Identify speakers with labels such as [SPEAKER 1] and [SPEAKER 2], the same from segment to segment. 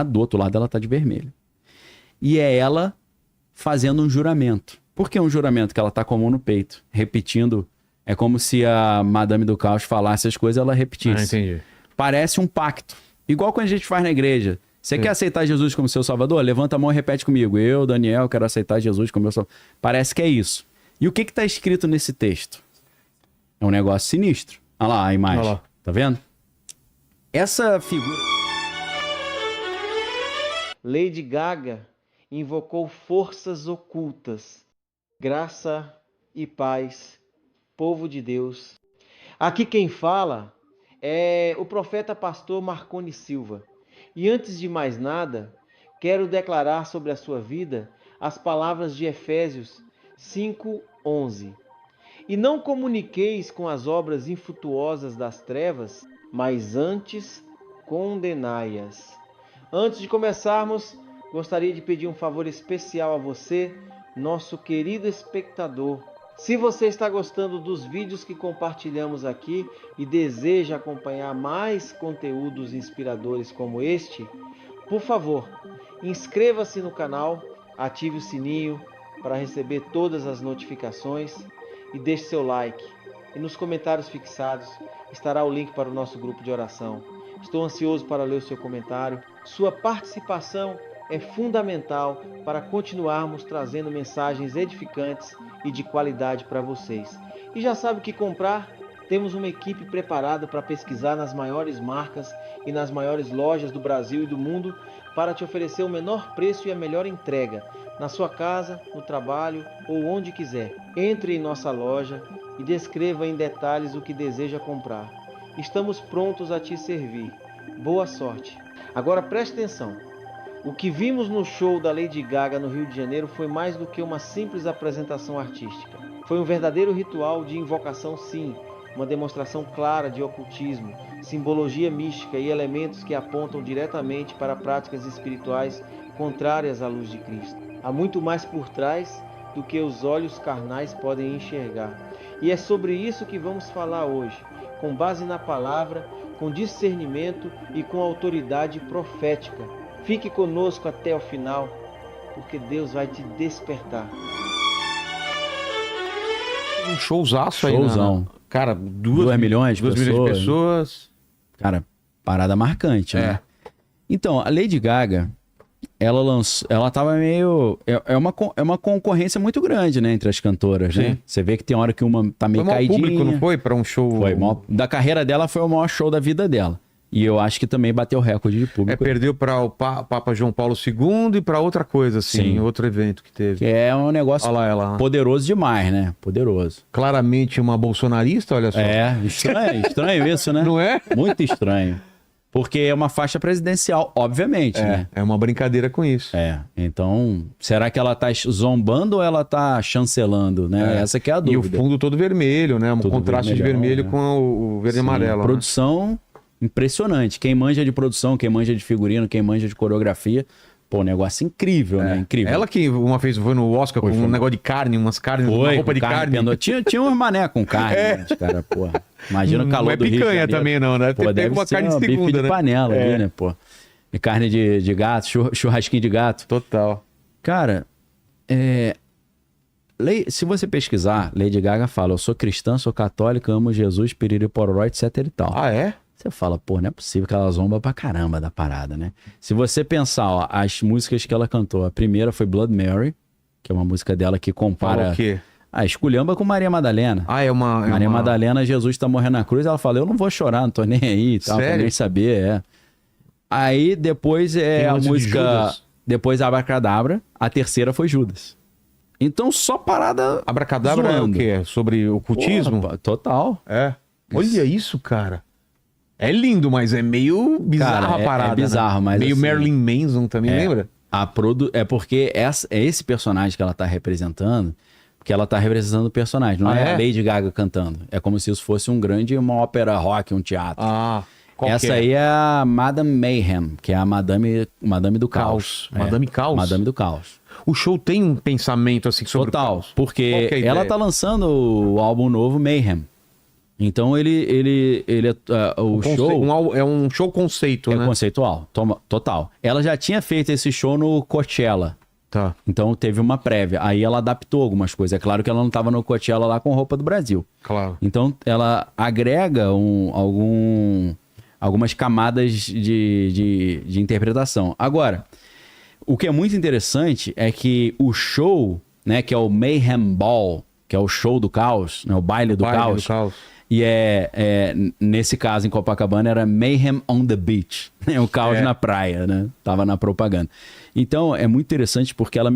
[SPEAKER 1] do outro lado ela tá de vermelho. E é ela fazendo um juramento. Por que um juramento? Que ela tá com a mão no peito, repetindo. É como se a Madame do Caos falasse as coisas, ela repetisse.
[SPEAKER 2] Entendi.
[SPEAKER 1] Parece um pacto. Igual quando a gente faz na igreja. Você quer aceitar Jesus como seu salvador? Levanta a mão e repete comigo. Eu, Daniel, quero aceitar Jesus como meu salvador. Parece que é isso. E o que está escrito nesse texto? É um negócio sinistro. Olha lá a imagem.
[SPEAKER 2] Olha lá.
[SPEAKER 1] Tá vendo? Essa figura...
[SPEAKER 3] Lady Gaga invocou forças ocultas. Graça e paz, povo de Deus. Aqui quem fala é o profeta pastor Marconi Silva. E antes de mais nada, quero declarar sobre a sua vida as palavras de Efésios 5:11. E não comuniqueis com as obras infrutuosas das trevas, mas antes condenai-as. Antes de começarmos, gostaria de pedir um favor especial a você, nosso querido espectador. Se você está gostando dos vídeos que compartilhamos aqui e deseja acompanhar mais conteúdos inspiradores como este, por favor, inscreva-se no canal, ative o sininho para receber todas as notificações e deixe seu like. E nos comentários fixados estará o link para o nosso grupo de oração. Estou ansioso para ler o seu comentário. Sua participação é fundamental para continuarmos trazendo mensagens edificantes e de qualidade para vocês. E já sabe o que comprar? Temos uma equipe preparada para pesquisar nas maiores marcas e nas maiores lojas do Brasil e do mundo para te oferecer o menor preço e a melhor entrega, na sua casa, no trabalho ou onde quiser. Entre em nossa loja e descreva em detalhes o que deseja comprar. Estamos prontos a te servir. Boa sorte! Agora preste atenção. O que vimos no show da Lady Gaga no Rio de Janeiro foi mais do que uma simples apresentação artística. Foi um verdadeiro ritual de invocação, sim, uma demonstração clara de ocultismo, simbologia mística e elementos que apontam diretamente para práticas espirituais contrárias à luz de Cristo. Há muito mais por trás do que os olhos carnais podem enxergar. E é sobre isso que vamos falar hoje, com base na palavra, com discernimento e com autoridade profética. Fique conosco até o final, porque Deus vai te despertar.
[SPEAKER 2] Um showzaço aí,
[SPEAKER 1] Showzão.
[SPEAKER 2] Cara,
[SPEAKER 1] 2 milhões de
[SPEAKER 2] 2 milhões de pessoas.
[SPEAKER 1] Cara, parada marcante, né? Então, a Lady Gaga, ela lançou, ela tava meio... É uma concorrência muito grande, né, entre as cantoras, né?
[SPEAKER 2] Sim.
[SPEAKER 1] Você vê que tem hora que uma tá meio
[SPEAKER 2] Foi maior
[SPEAKER 1] caidinha.
[SPEAKER 2] público, não foi? Pra um show...
[SPEAKER 1] Foi. Da carreira dela foi o maior show da vida dela. E eu acho que também bateu recorde de público.
[SPEAKER 2] Perdeu para o Papa João Paulo II e para outra coisa, assim,
[SPEAKER 1] Sim.
[SPEAKER 2] outro evento que teve.
[SPEAKER 1] Que é um negócio
[SPEAKER 2] Olha lá ela.
[SPEAKER 1] poderoso demais, né? Poderoso.
[SPEAKER 2] Claramente uma bolsonarista, olha só.
[SPEAKER 1] É, estranho isso, né?
[SPEAKER 2] Não é?
[SPEAKER 1] Muito estranho. Porque é uma faixa presidencial, obviamente, né?
[SPEAKER 2] É uma brincadeira com isso.
[SPEAKER 1] Então, será que ela tá zombando ou ela tá chancelando, né? Essa que é a
[SPEAKER 2] E
[SPEAKER 1] dúvida.
[SPEAKER 2] o fundo todo vermelho, né? Um
[SPEAKER 1] Tudo
[SPEAKER 2] contraste de
[SPEAKER 1] vermelhão,
[SPEAKER 2] vermelho
[SPEAKER 1] né?
[SPEAKER 2] com o verde e
[SPEAKER 1] Sim,
[SPEAKER 2] amarelo. Né?
[SPEAKER 1] produção impressionante. Quem manja de produção, quem manja de figurino, quem manja de coreografia, pô, negócio incrível, né? Incrível.
[SPEAKER 2] Ela que uma vez foi no Oscar com um negócio de carne, umas carnes, uma roupa de carne.
[SPEAKER 1] Tinha uns mané com carne, né, cara, porra. Imagina o calor
[SPEAKER 2] Não é
[SPEAKER 1] do Rio de
[SPEAKER 2] picanha
[SPEAKER 1] Janeiro.
[SPEAKER 2] também não, né?
[SPEAKER 1] Pô, deve
[SPEAKER 2] uma
[SPEAKER 1] ser
[SPEAKER 2] carne de
[SPEAKER 1] bife
[SPEAKER 2] segunda,
[SPEAKER 1] de
[SPEAKER 2] né?
[SPEAKER 1] panela ali, né, pô. E carne de gato, churrasquinho de gato.
[SPEAKER 2] Total.
[SPEAKER 1] Cara, se você pesquisar, Lady Gaga fala, eu sou cristã, sou católica, amo Jesus, piriri pororó, etc e tal.
[SPEAKER 2] Ah, é?
[SPEAKER 1] Você fala, pô, não é possível que ela zomba pra caramba da parada, né? Se você pensar, ó, as músicas que ela cantou, a primeira foi Blood Mary, que é uma música dela que compara...
[SPEAKER 2] Fala o quê?
[SPEAKER 1] A esculhamba com Maria Madalena.
[SPEAKER 2] Ah, é uma...
[SPEAKER 1] Maria Madalena, Jesus tá morrendo na cruz, ela fala, eu não vou chorar, não tô nem aí e tal,
[SPEAKER 2] Sério?
[SPEAKER 1] pra nem saber, Aí depois
[SPEAKER 2] Tem
[SPEAKER 1] a
[SPEAKER 2] lance de
[SPEAKER 1] música...
[SPEAKER 2] Judas?
[SPEAKER 1] Depois Abracadabra, a terceira foi Judas. Então só parada
[SPEAKER 2] Abracadabra
[SPEAKER 1] zoando.
[SPEAKER 2] é o quê? Sobre ocultismo?
[SPEAKER 1] Porra, total.
[SPEAKER 2] Olha isso, cara. É lindo, mas é meio bizarro
[SPEAKER 1] Cara,
[SPEAKER 2] a parada.
[SPEAKER 1] é bizarro,
[SPEAKER 2] né?
[SPEAKER 1] mas
[SPEAKER 2] meio
[SPEAKER 1] assim,
[SPEAKER 2] Marilyn Manson também, lembra?
[SPEAKER 1] É porque esse personagem que ela tá representando, porque ela tá representando o personagem, não é a Lady Gaga cantando. É como se isso fosse uma ópera rock, um teatro.
[SPEAKER 2] Qual
[SPEAKER 1] Essa
[SPEAKER 2] que é?
[SPEAKER 1] aí é a Madame Mayhem, que é a Madame do Caos.
[SPEAKER 2] Madame Caos?
[SPEAKER 1] Madame do Caos.
[SPEAKER 2] O show tem um pensamento assim sobre o
[SPEAKER 1] Total,
[SPEAKER 2] caos.
[SPEAKER 1] porque
[SPEAKER 2] Qual que é a
[SPEAKER 1] ela
[SPEAKER 2] ideia?
[SPEAKER 1] tá lançando o álbum novo Mayhem. Então o show
[SPEAKER 2] É um show conceito,
[SPEAKER 1] é
[SPEAKER 2] né?
[SPEAKER 1] conceitual, total. Ela já tinha feito esse show no Coachella.
[SPEAKER 2] Tá,
[SPEAKER 1] Então teve uma prévia. Aí ela adaptou algumas coisas. É claro que ela não estava no Coachella lá com roupa do Brasil.
[SPEAKER 2] claro.
[SPEAKER 1] Então ela agrega algumas camadas de interpretação. Agora, o que é muito interessante é que o show, né, que é o Mayhem Ball, que é o show do caos, né, o baile do
[SPEAKER 2] Baile
[SPEAKER 1] caos. E nesse caso, em Copacabana, era Mayhem on the Beach. Né? O caos na praia, né? Tava na propaganda. Então, é muito interessante porque ela,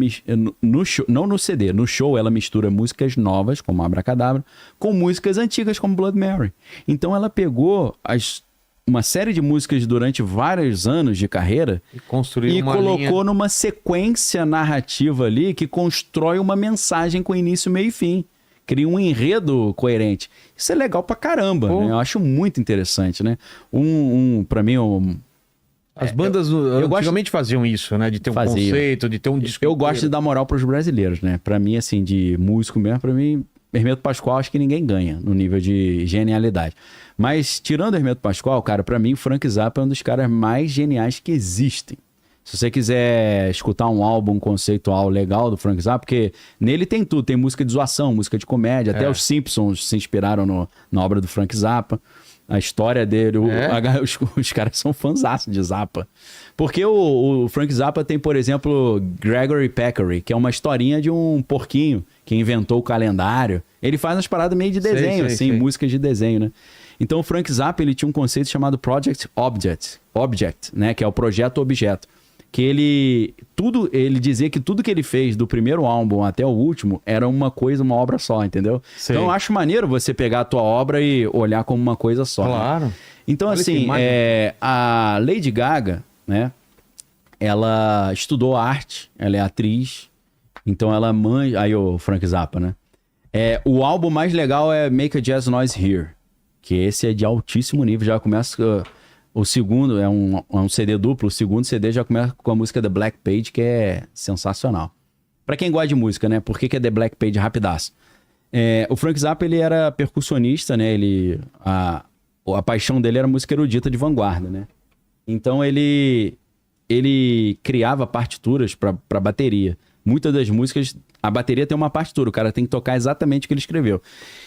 [SPEAKER 1] no show, não no CD, no show ela mistura músicas novas, como Abracadabra, com músicas antigas, como Blood Mary. Então, ela pegou uma série de músicas durante vários anos de carreira
[SPEAKER 2] E construiu
[SPEAKER 1] e
[SPEAKER 2] uma
[SPEAKER 1] colocou
[SPEAKER 2] linha...
[SPEAKER 1] numa sequência narrativa ali que constrói uma mensagem com início, meio e fim. Cria um enredo coerente. Isso é legal pra caramba, né? Eu acho muito interessante, né? Pra mim,
[SPEAKER 2] As bandas antigamente faziam isso, né? De ter um conceito, de ter um disco.
[SPEAKER 1] eu gosto de dar moral pros brasileiros, né? Pra mim, assim, de músico mesmo, pra mim, Hermeto Pascoal, acho que ninguém ganha no nível de genialidade. Mas, tirando Hermeto Pascoal, cara, pra mim, o Frank Zappa é um dos caras mais geniais que existem. Se você quiser escutar um álbum conceitual legal do Frank Zappa, porque nele tem tudo, tem música de zoação, música de comédia, até os Simpsons se inspiraram na obra do Frank Zappa. A história dele, os caras são fãzaços de Zappa. Porque o Frank Zappa tem, por exemplo, Gregory Peccary, que é uma historinha de um porquinho que inventou o calendário. Ele faz umas paradas meio de desenho, sei. Músicas de desenho, né? Então o Frank Zappa, ele tinha um conceito chamado Project Object, né? Que é o projeto objeto. Que ele dizia que tudo que ele fez do primeiro álbum até o último era uma coisa, uma obra só, entendeu?
[SPEAKER 2] Sei.
[SPEAKER 1] Então eu acho maneiro você pegar a tua obra e olhar como uma coisa só.
[SPEAKER 2] Claro.
[SPEAKER 1] Né? Então,
[SPEAKER 2] Olha
[SPEAKER 1] assim, a Lady Gaga, né? Ela estudou arte, ela é atriz, então ela manja... Aí o Frank Zappa, né? O álbum mais legal é Make a Jazz Noise Here, que esse é de altíssimo nível, já começa... O segundo é um CD duplo, o segundo CD já começa com a música The Black Page, que é sensacional. Pra quem gosta de música, né? Por que é The Black Page rapidaço? O Frank Zappa, ele era percussionista, né? A paixão dele era música erudita de vanguarda, né? Então ele criava partituras pra bateria. Muitas das músicas, a bateria tem uma partitura, o cara tem que tocar exatamente o que ele escreveu.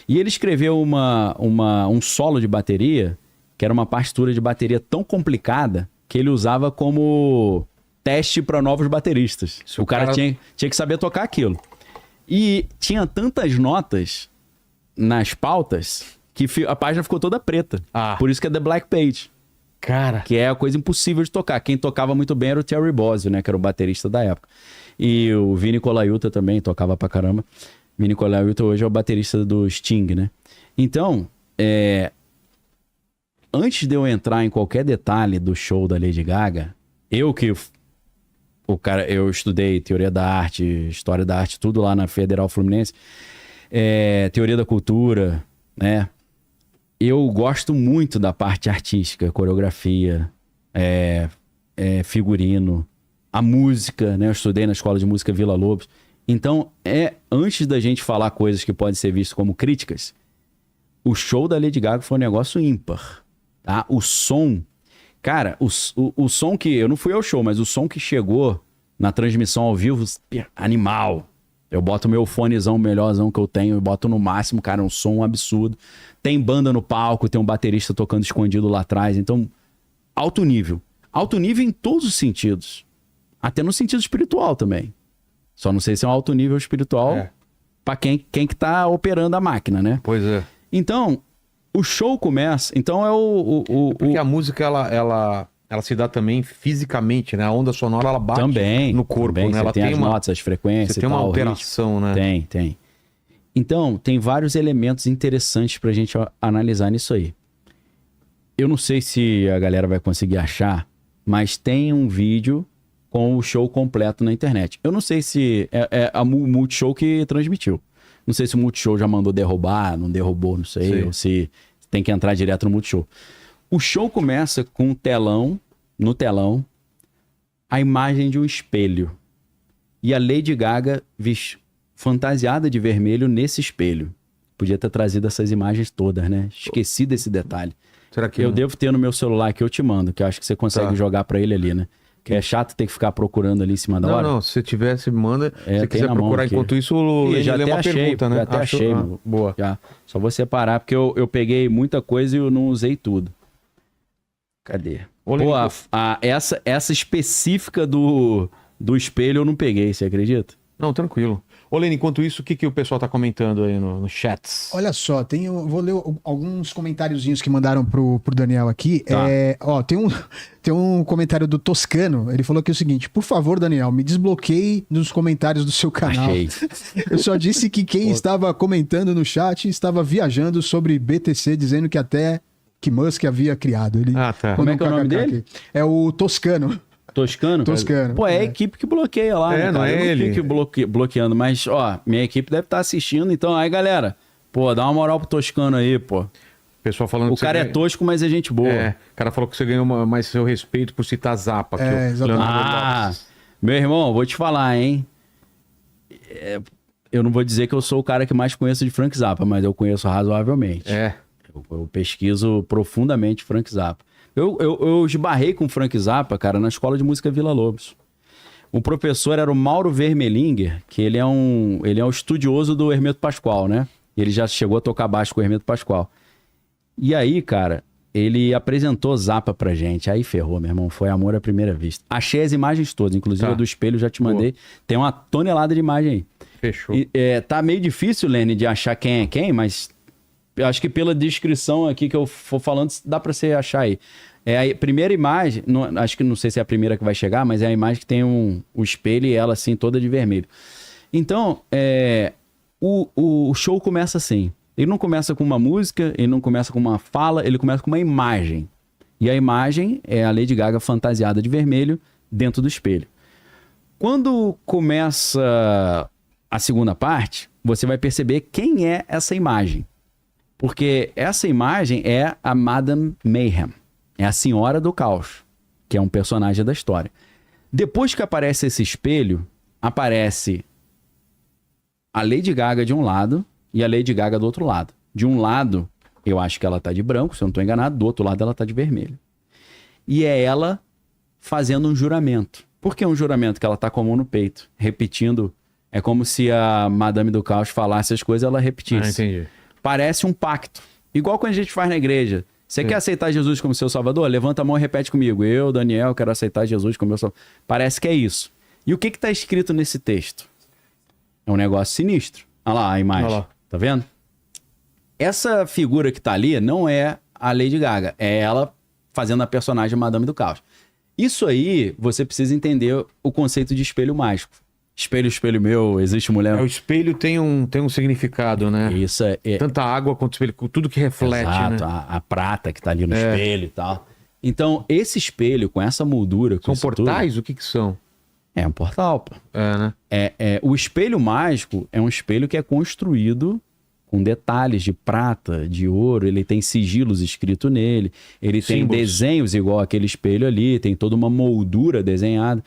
[SPEAKER 1] E ele escreveu um solo de bateria, que era uma partitura de bateria tão complicada que ele usava como teste para novos bateristas. O cara tinha que saber tocar aquilo. E tinha tantas notas nas pautas que a página ficou toda preta. Por isso que é The Black Page.
[SPEAKER 2] Cara.
[SPEAKER 1] Que é a coisa impossível de tocar. Quem tocava muito bem era o Terry Bozzio, né? Que era o baterista da época. E o Vinny Colaiuta também tocava pra caramba. Vinny Colaiuta hoje é o baterista do Sting, né? Então, antes de eu entrar em qualquer detalhe do show da Lady Gaga, eu estudei teoria da arte, história da arte, tudo lá na Federal Fluminense, teoria da cultura, né? Eu gosto muito da parte artística, coreografia, figurino, a música, né? Eu estudei na escola de música Vila Lobos. Então, antes da gente falar coisas que podem ser vistas como críticas, o show da Lady Gaga foi um negócio ímpar. Tá? O som, cara, o som que... Eu não fui ao show, mas o som que chegou na transmissão ao vivo, animal. Eu boto o meu fonezão melhorzão que eu tenho, eu boto no máximo, cara, um som absurdo. Tem banda no palco, tem um baterista tocando escondido lá atrás. Então, alto nível. Alto nível em todos os sentidos. Até no sentido espiritual também. Só não sei se é um alto nível espiritual pra quem que tá operando a máquina, né?
[SPEAKER 2] Pois é.
[SPEAKER 1] Então... O show começa, então
[SPEAKER 2] Porque a música, ela se dá também fisicamente, né? A onda sonora, ela bate no corpo, né? Ela
[SPEAKER 1] tem as notas, as frequências
[SPEAKER 2] e tal. Você tem uma alteração, né?
[SPEAKER 1] Tem. Então, tem vários elementos interessantes pra gente analisar nisso aí. Eu não sei se a galera vai conseguir achar, mas tem um vídeo com o show completo na internet. Eu não sei se é a Multishow que transmitiu. Não sei se o Multishow já mandou derrubar, não derrubou, não sei. Ou se tem que entrar direto no Multishow. O show começa com no telão, a imagem de um espelho. E a Lady Gaga fantasiada de vermelho nesse espelho. Podia ter trazido essas imagens todas, né? Esqueci desse detalhe.
[SPEAKER 2] Será que
[SPEAKER 1] eu devo ter no meu celular que eu te mando, que eu acho que você consegue jogar pra ele ali, né? Que é chato ter que ficar procurando ali em cima da hora.
[SPEAKER 2] Não, se você tivesse, manda. Se você quiser procurar enquanto isso,
[SPEAKER 1] ele já lê uma pergunta, né? Já até achei, mano.
[SPEAKER 2] Boa.
[SPEAKER 1] Já. Só vou separar, porque eu peguei muita coisa e eu não usei tudo. Cadê? Pô, essa específica do espelho eu não peguei, você acredita?
[SPEAKER 2] Não, tranquilo. Ô, Lene, enquanto isso, o que o pessoal tá comentando aí no chats?
[SPEAKER 4] Olha só, vou ler alguns comentáriozinhos que mandaram pro Daniel aqui.
[SPEAKER 1] Tá.
[SPEAKER 4] Tem um comentário do Toscano, ele falou aqui o seguinte: por favor, Daniel, me desbloqueie nos comentários do seu canal.
[SPEAKER 1] Achei.
[SPEAKER 4] Eu só disse que quem estava comentando no chat estava viajando sobre BTC, dizendo que até que Musk havia criado. Ele
[SPEAKER 2] tá.
[SPEAKER 1] Como é que é o nome dele?
[SPEAKER 4] Aqui. É o Toscano.
[SPEAKER 1] Toscano?
[SPEAKER 4] Toscano.
[SPEAKER 1] Pô, é a equipe que bloqueia lá, né,
[SPEAKER 2] não é
[SPEAKER 1] eu
[SPEAKER 2] ele.
[SPEAKER 1] não fico bloqueando, mas, ó, minha equipe deve estar assistindo, então, aí, galera, pô, dá uma moral pro Toscano aí, pô.
[SPEAKER 2] Pessoal falando
[SPEAKER 1] o cara é tosco, mas é gente boa.
[SPEAKER 2] O cara falou que você ganhou mais seu respeito por citar Zappa.
[SPEAKER 1] Exatamente. Meu irmão, vou te falar, hein? Eu não vou dizer que eu sou o cara que mais conheço de Frank Zappa, mas eu conheço razoavelmente. Eu pesquiso profundamente Frank Zappa. Eu esbarrei com o Frank Zappa, cara, na escola de música Vila Lobos. O professor era o Mauro Vermelinger, que ele é um estudioso do Hermeto Pascoal, né? Ele já chegou a tocar baixo com o Hermeto Pascoal. E aí, cara, ele apresentou Zappa pra gente. Aí ferrou, meu irmão. Foi amor à primeira vista. Achei as imagens todas, inclusive a do espelho já te mandei. Tem uma tonelada de imagem aí.
[SPEAKER 2] Fechou.
[SPEAKER 1] Tá meio difícil, Lene, de achar quem é quem, mas eu acho que pela descrição aqui que eu for falando, dá pra você achar aí. É a primeira imagem, acho que não sei se é a primeira que vai chegar, mas é a imagem que tem o espelho e ela assim, toda de vermelho. Então, o show começa assim. Ele não começa com uma música, ele não começa com uma fala, ele começa com uma imagem. E a imagem é a Lady Gaga fantasiada de vermelho dentro do espelho. Quando começa a segunda parte, você vai perceber quem é essa imagem. Porque essa imagem é a Madame Mayhem. É a Senhora do Caos, que é um personagem da história. Depois que aparece esse espelho, aparece a Lady Gaga de um lado e a Lady Gaga do outro lado. De um lado, eu acho que ela tá de branco, se eu não tô enganado. Do outro lado, ela tá de vermelho. E é ela fazendo um juramento. Por que um juramento? Que ela tá com a mão no peito, repetindo. É como se a Madame do Caos falasse as coisas, ela repetisse.
[SPEAKER 2] Entendi.
[SPEAKER 1] Parece um pacto. Igual quando a gente faz na igreja. Você quer aceitar Jesus como seu salvador? Levanta a mão e repete comigo. Eu, Daniel, quero aceitar Jesus como meu salvador. Parece que é isso. E o que está escrito nesse texto? É um negócio sinistro. Olha lá a imagem. Olha lá. Tá vendo? Essa figura que tá ali não é a Lady Gaga. É ela fazendo a personagem Madame do Caos. Isso aí, você precisa entender o conceito de espelho mágico. Espelho, espelho meu, existe mulher...
[SPEAKER 2] O espelho tem um significado, né?
[SPEAKER 1] Isso
[SPEAKER 2] Tanto a água quanto o espelho, tudo que reflete,
[SPEAKER 1] exato,
[SPEAKER 2] né?
[SPEAKER 1] A prata que tá ali no espelho e tal. Então, esse espelho, com essa moldura...
[SPEAKER 2] São portais? O que são?
[SPEAKER 1] É um portal, pô.
[SPEAKER 2] Né?
[SPEAKER 1] O espelho mágico é um espelho que é construído com detalhes de prata, de ouro, ele tem sigilos escritos nele, ele tem desenhos igual aquele espelho ali, tem toda uma moldura desenhada.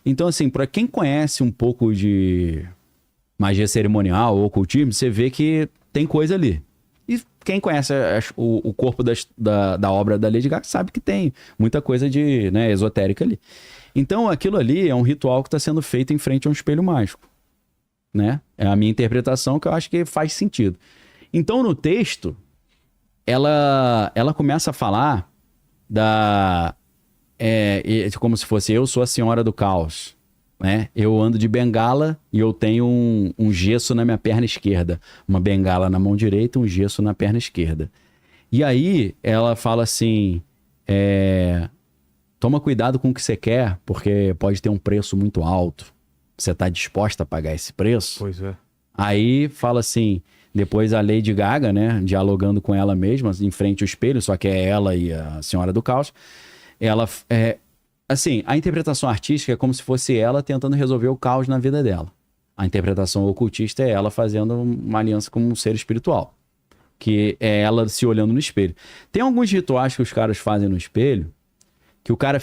[SPEAKER 1] Então, assim, para quem conhece um pouco de magia cerimonial ou ocultismo, você vê que tem coisa ali. E quem conhece o corpo da obra da Lady Gaga sabe que tem muita coisa de, né, esotérica ali. Então, aquilo ali é um ritual que está sendo feito em frente a um espelho mágico. Né? É a minha interpretação, que eu acho que faz sentido. Então, no texto, ela começa a falar como se fosse: eu sou a Senhora do Caos, né? Eu ando de bengala e eu tenho um gesso na minha perna esquerda. Uma bengala na mão direita, um gesso na perna esquerda. E aí ela fala assim: toma cuidado com o que você quer, porque pode ter um preço muito alto. Você está disposta a pagar esse preço?
[SPEAKER 2] Pois é.
[SPEAKER 1] Aí fala assim, depois a Lady Gaga, né, dialogando com ela mesma, em frente ao espelho, só que é ela e a Senhora do Caos. Ela, assim, a interpretação artística é como se fosse ela tentando resolver o caos na vida dela. A interpretação ocultista é ela fazendo uma aliança com um ser espiritual, que é ela se olhando no espelho. Tem alguns rituais que os caras fazem no espelho, que o cara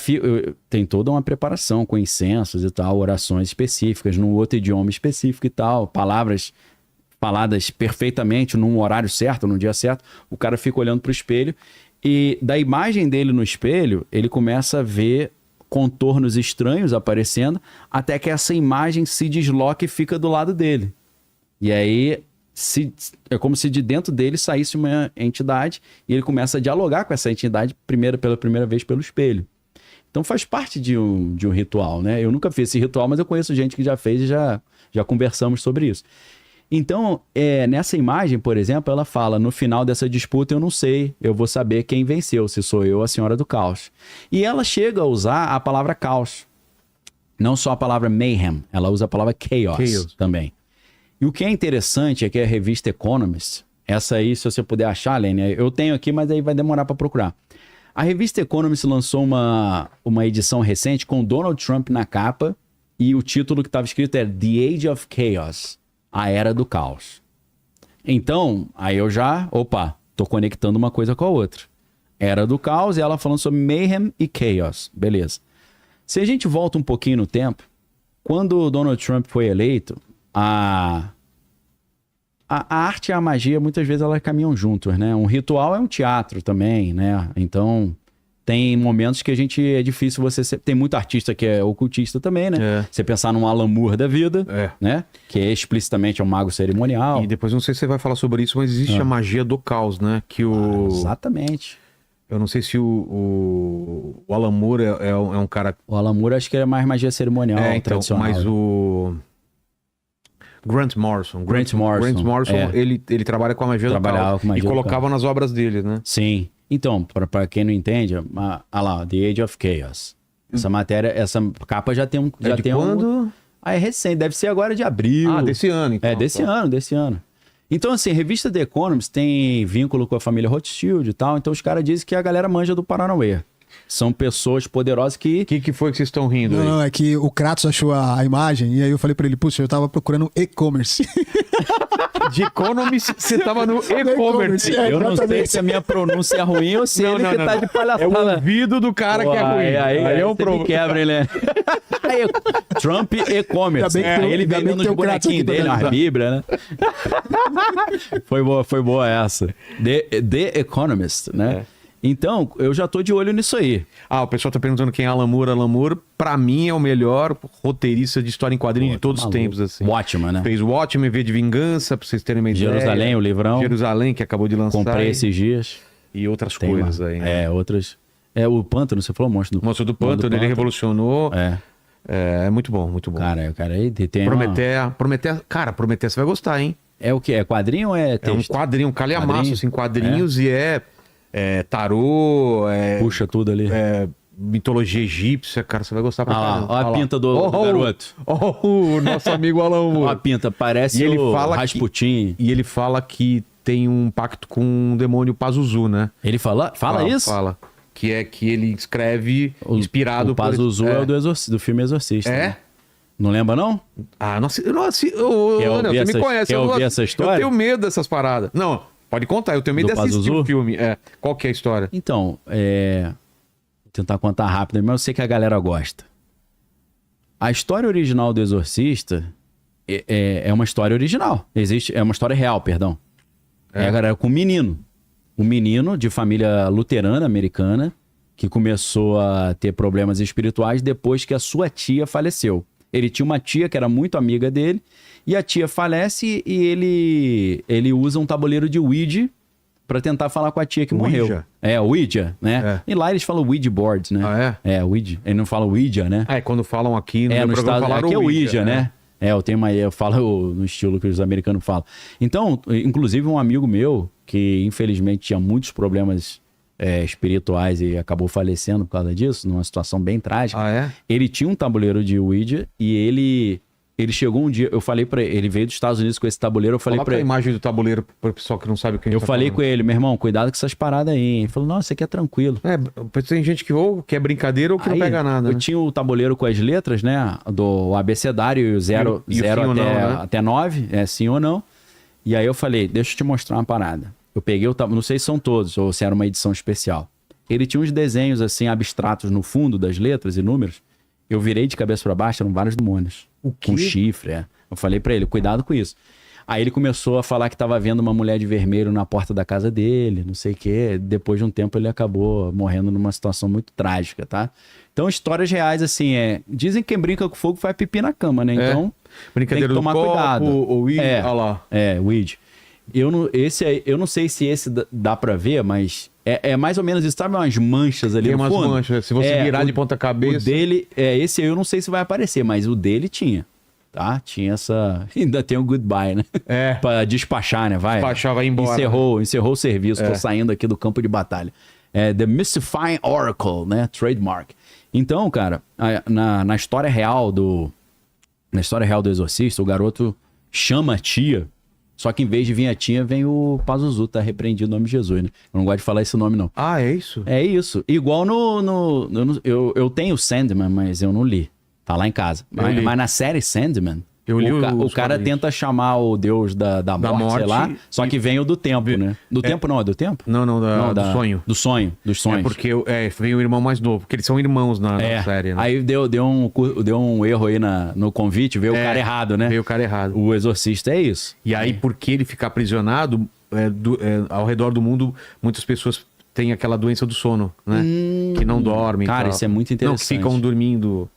[SPEAKER 1] tem toda uma preparação com incensos e tal, orações específicas, num outro idioma específico e tal, palavras faladas perfeitamente, num horário certo, num dia certo, o cara fica olhando pro espelho e da imagem dele no espelho, ele começa a ver contornos estranhos aparecendo, até que essa imagem se desloca e fica do lado dele. E aí é como se de dentro dele saísse uma entidade e ele começa a dialogar com essa entidade pela primeira vez pelo espelho. Então faz parte de um ritual, né? Eu nunca fiz esse ritual, mas eu conheço gente que já fez e já conversamos sobre isso. Então, nessa imagem, por exemplo, ela fala, no final dessa disputa eu não sei, eu vou saber quem venceu, se sou eu ou a Senhora do Caos. E ela chega a usar a palavra caos. Não só a palavra mayhem, ela usa a palavra chaos. Também. E o que é interessante é que a revista Economist, essa aí, se você puder achar, Lênia, eu tenho aqui, mas aí vai demorar para procurar. A revista Economist lançou uma edição recente com Donald Trump na capa e o título que estava escrito é The Age of Chaos. A Era do Caos. Então, aí eu tô conectando uma coisa com a outra. Era do Caos e ela falando sobre Mayhem e Chaos. Beleza. Se a gente volta um pouquinho no tempo, quando o Donald Trump foi eleito, a arte e a magia, muitas vezes, elas caminham juntos, né? Um ritual é um teatro também, né? Então, tem momentos que é difícil tem muito artista que é ocultista também, né? Você pensar num Alan Moore da vida, né? Que é explicitamente um mago cerimonial.
[SPEAKER 2] E depois, não sei se você vai falar sobre isso, mas existe a magia do caos, né?
[SPEAKER 1] Exatamente.
[SPEAKER 2] Eu não sei se o Alan Moore é um cara...
[SPEAKER 1] O Alan Moore acho que é mais magia cerimonial, tradicional.
[SPEAKER 2] Mas o... Grant Morrison, ele trabalha com a magia do caos e colocava nas obras dele, né?
[SPEAKER 1] Sim. Então, para quem não entende, lá, The Age of Chaos. Essa matéria, essa capa já tem
[SPEAKER 2] quando?
[SPEAKER 1] É recente, deve ser agora de abril.
[SPEAKER 2] Desse ano, então.
[SPEAKER 1] Desse ano. Então, assim, a revista The Economist tem vínculo com a família Rothschild e tal, então os caras dizem que a galera manja do Paranauê. São pessoas poderosas que...
[SPEAKER 2] O que foi que vocês estão rindo aí?
[SPEAKER 4] Não, é que o Kratos achou a imagem e aí eu falei pra ele, puxa, eu tava procurando e-commerce.
[SPEAKER 2] De Economist, você tava no e-commerce.
[SPEAKER 1] Eu não sei se a minha pronúncia é ruim ou se ele tá de palhaçada.
[SPEAKER 2] É o ouvido do cara que é ruim.
[SPEAKER 1] Aí é um problema. Quebra, né? Trump e-commerce. Aí ele vem dando os bonequinhos dele, as bíblias, né? Foi boa essa. The Economist, né? Então, eu já tô de olho nisso aí.
[SPEAKER 2] O pessoal tá perguntando quem é Alan Moore. Alan Moore, pra mim, é o melhor roteirista de história em quadrinhos de todos os tempos, assim.
[SPEAKER 1] Watchmen, né?
[SPEAKER 2] Fez Watchmen, V de Vingança, pra vocês terem uma ideia.
[SPEAKER 1] Jerusalém, o livrão.
[SPEAKER 2] Jerusalém, que acabou de lançar.
[SPEAKER 1] Comprei esses dias.
[SPEAKER 2] E outras coisas aí, né?
[SPEAKER 1] Outras. O Pântano, você falou? Monstro do
[SPEAKER 2] Pântano, ele revolucionou.
[SPEAKER 1] É
[SPEAKER 2] muito bom, muito bom.
[SPEAKER 1] Cara, o cara aí tem
[SPEAKER 2] Prometeia, cara, Prometeia você vai gostar, hein?
[SPEAKER 1] É o quê? É quadrinho ou é texto?
[SPEAKER 2] É um quadrinho, um calhamaço, assim, quadrinhos e tarô,
[SPEAKER 1] puxa tudo ali.
[SPEAKER 2] Mitologia egípcia, cara, você vai gostar pra caramba.
[SPEAKER 1] Olha a pinta do garoto.
[SPEAKER 2] O nosso amigo Alan Moore.
[SPEAKER 1] Olha a pinta, parece o Rasputin.
[SPEAKER 2] E ele fala que tem um pacto com o demônio Pazuzu, né?
[SPEAKER 1] Ele fala isso?
[SPEAKER 2] Fala. Que é que ele escreve inspirado
[SPEAKER 1] por... O Pazuzu é o do filme Exorcista.
[SPEAKER 2] É?
[SPEAKER 1] Né? Não lembra, não?
[SPEAKER 2] Você me conhece.
[SPEAKER 1] Quer ouvir essa história?
[SPEAKER 2] Eu tenho medo dessas paradas. Não, pode contar, eu tenho medo de assistir o filme. Qual que é a história?
[SPEAKER 1] Então, vou tentar contar rápido, mas eu sei que a galera gosta. A história original do Exorcista é uma história original. É uma história real, perdão. A galera com um menino de família luterana americana que começou a ter problemas espirituais depois que a sua tia faleceu. Ele tinha uma tia que era muito amiga dele e a tia falece e ele usa um tabuleiro de Ouija pra tentar falar com a tia que morreu. Ouija, né? E lá eles falam Ouija boards, né? Ouija. Ele não fala Ouija, né?
[SPEAKER 2] Quando falam aqui no
[SPEAKER 1] programa falaram aqui é Ouija, né? Eu falo no estilo que os americanos falam. Então, inclusive um amigo meu, que infelizmente tinha muitos problemas espirituais e acabou falecendo por causa disso, numa situação bem trágica. Ele tinha um tabuleiro de Ouija e ele chegou um dia, eu falei pra ele, ele veio dos Estados Unidos com esse tabuleiro, eu falei pra ele...
[SPEAKER 2] a imagem do tabuleiro pro pessoal que não sabe o que a gente
[SPEAKER 1] Eu falei com ele, meu irmão, cuidado com essas paradas aí. Ele falou, não, isso aqui é tranquilo.
[SPEAKER 2] Tem gente que ou quer brincadeira ou que não pega nada, né?
[SPEAKER 1] Eu tinha o tabuleiro com as letras, né, do abecedário, 0 até 9, sim ou não. E aí eu falei, deixa eu te mostrar uma parada. Eu peguei não sei se são todos, ou se era uma edição especial. Ele tinha uns desenhos, assim, abstratos no fundo das letras e números. Eu virei de cabeça pra baixo, eram vários demônios.
[SPEAKER 2] O quê?
[SPEAKER 1] Com chifre, Eu falei pra ele, cuidado com isso. Aí ele começou a falar que estava vendo uma mulher de vermelho na porta da casa dele, não sei o quê. Depois de um tempo ele acabou morrendo numa situação muito trágica, tá? Então, histórias reais, assim, dizem que quem brinca com fogo faz pipi na cama, né? Então,
[SPEAKER 2] brincadeira
[SPEAKER 1] tem que tomar
[SPEAKER 2] do copo,
[SPEAKER 1] cuidado.
[SPEAKER 2] O weed, olha lá.
[SPEAKER 1] Weed. Eu não sei se esse dá pra ver, mas é mais ou menos isso. Sabe umas manchas ali no fundo?
[SPEAKER 2] Tem umas manchas. Se você virar de ponta cabeça...
[SPEAKER 1] O dele, esse aí eu não sei se vai aparecer, mas o dele tinha. Tá? Tinha essa... Ainda tem um goodbye, né? Pra despachar, né? Vai.
[SPEAKER 2] Despachar, vai embora.
[SPEAKER 1] Encerrou o serviço. Tô saindo aqui do campo de batalha. The Mystifying Oracle, né? Trademark. Então, cara, na história real do Exorcista, o garoto chama a tia, só que em vez de vir a tia, vem o Pazuzu, tá repreendido o nome de Jesus, né? Eu não gosto de falar esse nome, não.
[SPEAKER 2] Ah, é isso?
[SPEAKER 1] É isso. Igual eu tenho Sandman, mas eu não li. Tá lá em casa. Mas na série Sandman, o cara tenta chamar o deus da morte, sei lá, só que vem o do tempo, né? Do tempo não, é do tempo?
[SPEAKER 2] Não, do sonho.
[SPEAKER 1] Dos sonhos.
[SPEAKER 2] É porque vem o irmão mais novo, porque eles são irmãos na série, né?
[SPEAKER 1] Aí deu um erro aí no convite, veio o cara errado, né?
[SPEAKER 2] Veio o cara errado.
[SPEAKER 1] O Exorcista é isso.
[SPEAKER 2] E aí, porque ele fica aprisionado, ao redor do mundo, muitas pessoas têm aquela doença do sono, né? Que não dormem.
[SPEAKER 1] Cara, isso é muito interessante.
[SPEAKER 2] Não, que ficam dormindo...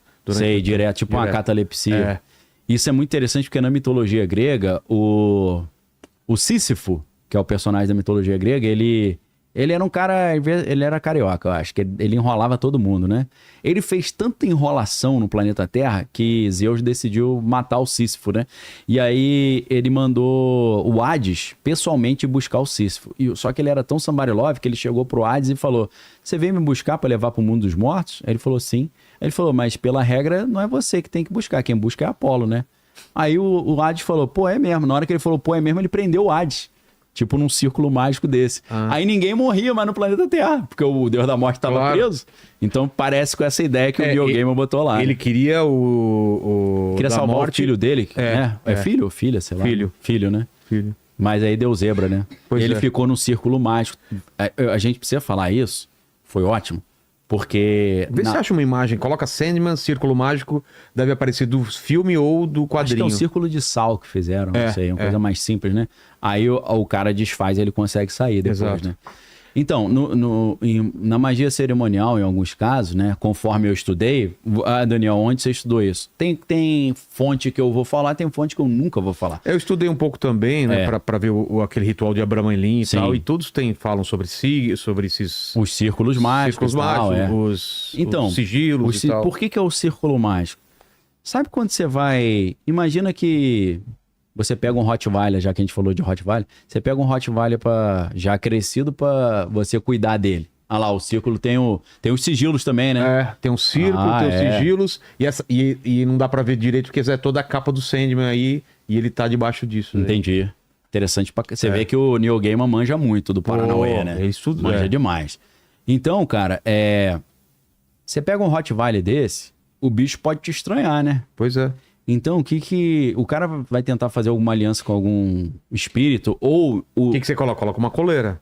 [SPEAKER 1] direto, tipo uma catalepsia. Isso é muito interessante porque na mitologia grega, o Sísifo, que é o personagem da mitologia grega, ele era um cara, ele era carioca, eu acho, que ele enrolava todo mundo, né? Ele fez tanta enrolação no planeta Terra que Zeus decidiu matar o Sísifo, né? E aí ele mandou o Hades pessoalmente buscar o Sísifo. Só que ele era tão somebody love que ele chegou pro Hades e falou: "Você veio me buscar para levar pro mundo dos mortos?" Aí ele falou: "Sim." Aí ele falou: "Mas pela regra não é você que tem que buscar, quem busca é Apolo, né?" Aí o Hades falou: "Pô, é mesmo." Na hora que ele falou: "Pô, é mesmo", ele prendeu o Hades. Tipo num círculo mágico desse. Aí ninguém morria mais no planeta Terra, porque o Deus da Morte estava preso. Então parece com essa ideia que o Neil Gaiman botou lá.
[SPEAKER 2] Ele queria
[SPEAKER 1] queria salvar o filho dele. É filho ou filha, sei lá. Filho, né?
[SPEAKER 2] Filho.
[SPEAKER 1] Mas aí deu zebra, né? Ele ficou num círculo mágico. A gente precisa falar isso. Foi ótimo. Porque...
[SPEAKER 2] Vê se acha uma imagem. Coloca Sandman, Círculo Mágico. Deve aparecer do filme ou do quadrinho.
[SPEAKER 1] Acho que é um círculo de sal que fizeram. Não sei, uma coisa mais simples, né? Aí o cara desfaz e ele consegue sair depois, né? Então, na magia cerimonial, em alguns casos, né? Conforme eu estudei... Daniel, onde você estudou isso? Tem fonte que eu vou falar, tem fonte que eu nunca vou falar.
[SPEAKER 2] Eu estudei um pouco também, né? Pra ver aquele ritual de Abraham Elin e tal. E todos falam sobre esses...
[SPEAKER 1] Os círculos mágicos.
[SPEAKER 2] Os sigilos e tal.
[SPEAKER 1] Por que é o círculo mágico? Sabe quando você vai... Imagina que... Você pega um Rottweiler, já que a gente falou de Rottweiler, você pega um Rottweiler já crescido para você cuidar dele. Ah lá, o círculo tem os sigilos também, né?
[SPEAKER 2] Tem um círculo, tem os sigilos, e não dá para ver direito porque é toda a capa do Sandman aí, e ele tá debaixo disso.
[SPEAKER 1] Entendi. Né? Interessante. Você vê que o Neil Gaiman manja muito do Paranauê, né?
[SPEAKER 2] Isso
[SPEAKER 1] manja demais. Então, cara, você pega um Rottweiler desse, o bicho pode te estranhar, né?
[SPEAKER 2] Pois é.
[SPEAKER 1] Então, o cara vai tentar fazer alguma aliança com algum espírito ou...
[SPEAKER 2] O que você coloca? Coloca uma coleira.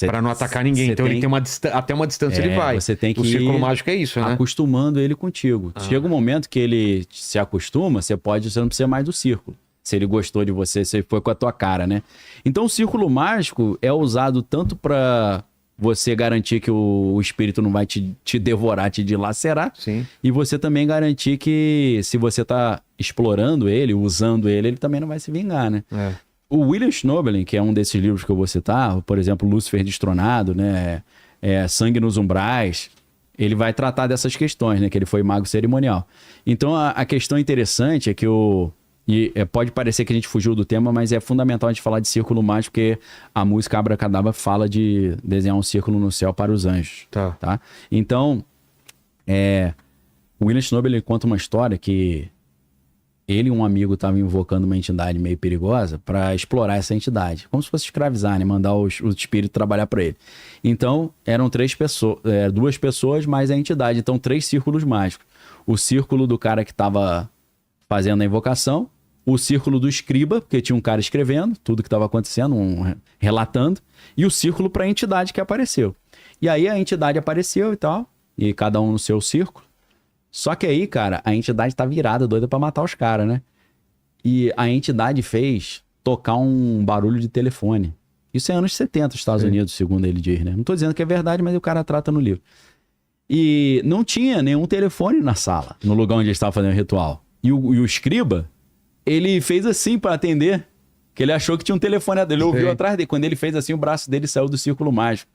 [SPEAKER 2] Pra não atacar ninguém. Então ele tem até uma distância ele vai.
[SPEAKER 1] Você tem que
[SPEAKER 2] o círculo mágico é isso, né?
[SPEAKER 1] Acostumando ele contigo. Chega um momento que ele se acostuma, você não precisa mais do círculo. Se ele gostou de você, se ele foi com a tua cara, né? Então o círculo mágico é usado tanto pra... você garantir que o espírito não vai te devorar, te dilacerar.
[SPEAKER 2] Sim.
[SPEAKER 1] E você também garantir que se você tá explorando ele, usando ele também não vai se vingar, né? O William Schnobelin, que é um desses livros que eu vou citar, por exemplo, Lúcifer Destronado, né? Sangue nos Umbrais, ele vai tratar dessas questões, né? Que ele foi mago cerimonial. Então a questão interessante é que pode parecer que a gente fugiu do tema, mas é fundamental a gente falar de círculo mágico, porque a música Abracadabra fala de desenhar um círculo no céu para os anjos. Tá? Então, o William Schnobel conta uma história que ele e um amigo estavam invocando uma entidade meio perigosa para explorar essa entidade. Como se fosse escravizar, né? Mandar o espírito trabalhar para ele. Então, eram 2 pessoas mais a entidade. Então, 3 círculos mágicos. O círculo do cara que estava fazendo a invocação, o círculo do escriba, porque tinha um cara escrevendo tudo que estava acontecendo, relatando, e o círculo para a entidade que apareceu. E aí a entidade apareceu e tal, e cada um no seu círculo. Só que aí, cara, a entidade tá virada, doida para matar os caras, né? e a entidade fez tocar um barulho de telefone. Isso é anos 70, Estados Unidos, segundo ele diz, né? Não tô dizendo que é verdade, mas o cara trata no livro. E não tinha nenhum telefone na sala, no lugar onde ele estava fazendo o ritual. E o escriba, ele fez assim para atender, que ele achou que tinha um telefone, ele ouviu atrás dele. Quando ele fez assim, o braço dele saiu do círculo mágico.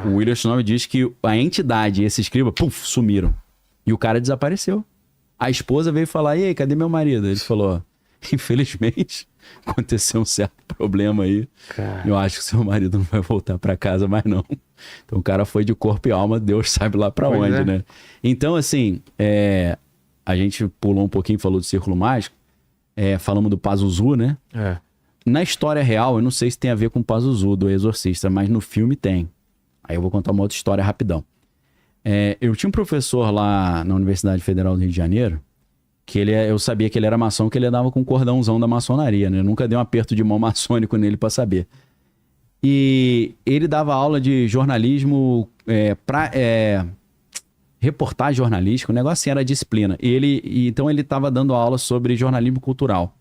[SPEAKER 1] O William Shinobi diz que a entidade e esse escriba, puf, sumiram. E o cara desapareceu. A esposa veio falar, e aí, cadê meu marido? Ele falou, infelizmente, aconteceu um certo problema aí. Cara. Eu acho que seu marido não vai voltar para casa mais não. Então o cara foi de corpo e alma, Deus sabe lá para onde, né? Então, assim, a gente pulou um pouquinho, falou do Círculo Mágico, falamos do Pazuzu, né? Na história real, eu não sei se tem a ver com o Pazuzu, do Exorcista, mas no filme tem. Aí eu vou contar uma outra história rapidão. Eu tinha um professor lá na Universidade Federal do Rio de Janeiro, que eu sabia que ele era maçom, que ele andava com um cordãozão da maçonaria, né? Eu nunca dei um aperto de mão maçônico nele para saber. E ele dava aula de jornalismo, reportagem jornalística, o negócio assim, era disciplina. Então ele estava dando aula sobre jornalismo cultural.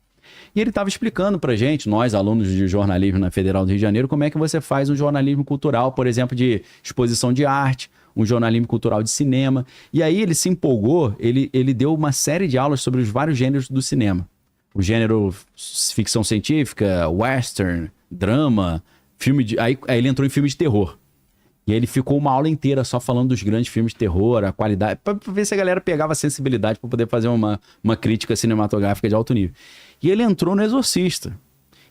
[SPEAKER 1] E ele estava explicando pra gente, nós alunos de jornalismo na Federal do Rio de Janeiro, como é que você faz um jornalismo cultural, por exemplo, de exposição de arte, um jornalismo cultural de cinema. E aí ele se empolgou, ele deu uma série de aulas sobre os vários gêneros do cinema. O gênero ficção científica, western, drama, aí ele entrou em filme de terror. E aí ele ficou uma aula inteira só falando dos grandes filmes de terror, a qualidade, para ver se a galera pegava a sensibilidade para poder fazer uma crítica cinematográfica de alto nível. E ele entrou no Exorcista.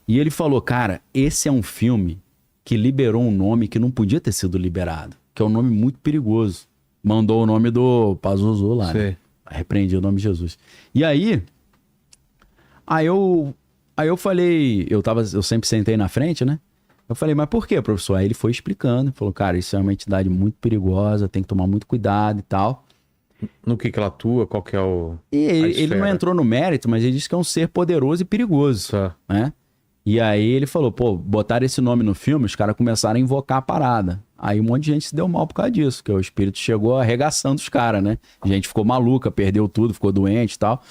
[SPEAKER 1] E ele falou, cara, esse é um filme que liberou um nome que não podia ter sido liberado, que é um nome muito perigoso. Mandou o nome do Pazuzu lá, né? Repreendi o nome de Jesus. E aí eu falei, eu sempre sentei na frente, né? Eu falei, mas por quê, professor? Aí ele foi explicando, falou, cara, isso é uma entidade muito perigosa, tem que tomar muito cuidado e tal.
[SPEAKER 2] No que ela atua, qual que é o...
[SPEAKER 1] E ele não entrou no mérito, mas ele disse que é um ser poderoso e perigoso, né? E aí ele falou, pô, botaram esse nome no filme, os caras começaram a invocar a parada. Aí um monte de gente se deu mal por causa disso, que o espírito chegou arregaçando os caras, né? A gente ficou maluca, perdeu tudo, ficou doente e tal.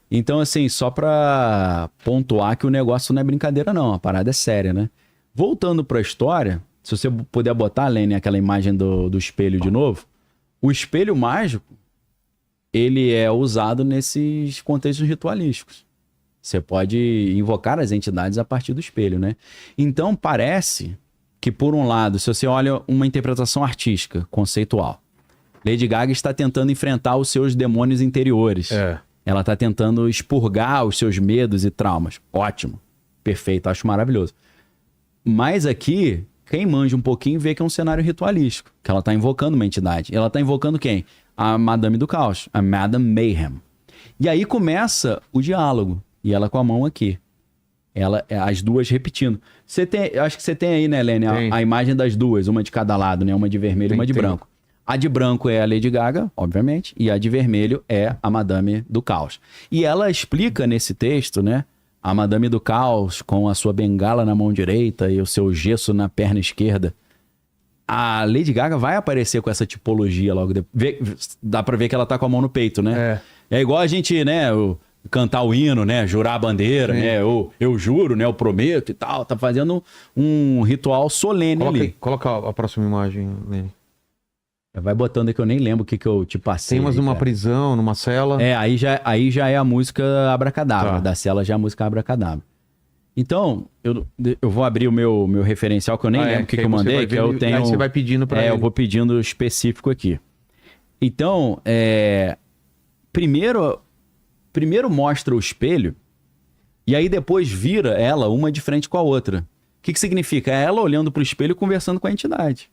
[SPEAKER 1] Então, assim, só pra pontuar que o negócio não é brincadeira não, a parada é séria, né? Voltando pra história, se você puder botar, Lene, aquela imagem do espelho de novo, o espelho mágico, ele é usado nesses contextos ritualísticos. Você pode invocar as entidades a partir do espelho, né? Então, parece que, por um lado, se você olha uma interpretação artística, conceitual, Lady Gaga está tentando enfrentar os seus demônios interiores. Ela está tentando expurgar os seus medos e traumas. Ótimo. Perfeito. Acho maravilhoso. Mas aqui, quem manja um pouquinho vê que é um cenário ritualístico, que ela está invocando uma entidade. Ela está invocando quem? A Madame do Caos, a Madame Mayhem. E aí começa o diálogo, e ela com a mão aqui. As duas repetindo. Acho que você tem aí, né, Lene, a imagem das duas, uma de cada lado, né? Uma de vermelho e uma de branco. A de branco é a Lady Gaga, obviamente, e a de vermelho é a Madame do Caos. E ela explica nesse texto, né? A Madame do Caos com a sua bengala na mão direita e o seu gesso na perna esquerda. A Lady Gaga vai aparecer com essa tipologia logo depois. Dá pra ver que ela tá com a mão no peito, né? É igual a gente, né, cantar o hino, né? Jurar a bandeira, né? Eu juro, né? Eu prometo e tal. Tá fazendo um ritual solene ali.
[SPEAKER 2] Coloca a próxima imagem, Lene.
[SPEAKER 1] Vai botando aí que eu nem lembro o que eu te passei.
[SPEAKER 2] Tem umas numa prisão, numa cela.
[SPEAKER 1] Aí já é a música Abracadabra. Da cela já é a música Abracadabra. Então, eu vou abrir o meu referencial, que eu nem lembro o que eu mandei, que eu tenho...
[SPEAKER 2] Aí você vai pedindo pra ele.
[SPEAKER 1] Eu vou pedindo específico aqui. Então, primeiro mostra o espelho, e aí depois vira ela uma de frente com a outra. O que significa? É ela olhando pro espelho e conversando com a entidade.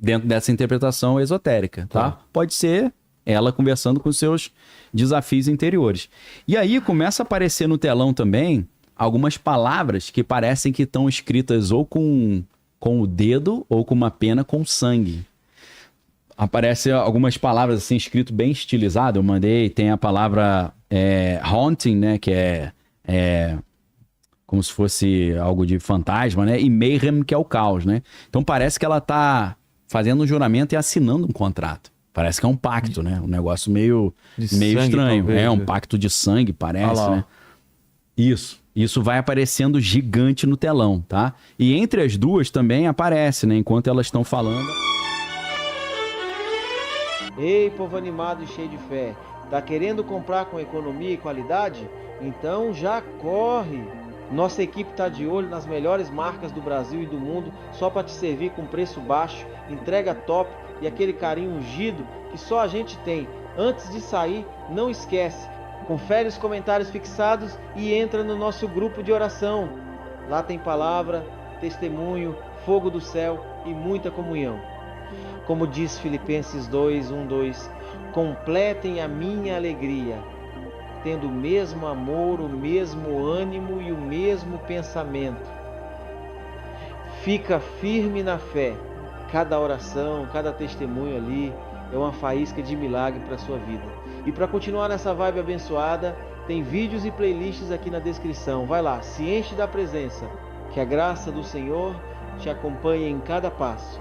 [SPEAKER 1] Dentro dessa interpretação esotérica, tá? Pode ser ela conversando com seus desafios interiores. E aí começa a aparecer no telão também algumas palavras que parecem que estão escritas ou com o dedo ou com uma pena com sangue. Aparecem algumas palavras assim, escrito bem estilizado. Eu mandei, tem a palavra haunting, né? Que é como se fosse algo de fantasma, né? E mayhem, que é o caos, né? Então parece que ela tá fazendo um juramento e assinando um contrato. Parece que é um pacto, né? Um negócio meio
[SPEAKER 2] sangue,
[SPEAKER 1] estranho.
[SPEAKER 2] Talvez,
[SPEAKER 1] um pacto de sangue, parece, né? Isso vai aparecendo gigante no telão, tá? E entre as duas também aparece, né? Enquanto elas estão falando.
[SPEAKER 3] Ei, povo animado e cheio de fé, tá querendo comprar com economia e qualidade? Então já corre! Nossa equipe tá de olho nas melhores marcas do Brasil e do mundo só para te servir com preço baixo, entrega top e aquele carinho ungido que só a gente tem. Antes de sair, não esquece, confere os comentários fixados e entra no nosso grupo de oração. Lá tem palavra, testemunho, fogo do céu e muita comunhão. Como diz Filipenses 2:1-2, completem a minha alegria, tendo o mesmo amor, o mesmo ânimo e o mesmo pensamento. Fica firme na fé. Cada oração, cada testemunho ali é uma faísca de milagre para a sua vida. E para continuar nessa vibe abençoada, tem vídeos e playlists aqui na descrição. Vai lá, se enche da presença. Que a graça do Senhor te acompanhe em cada passo.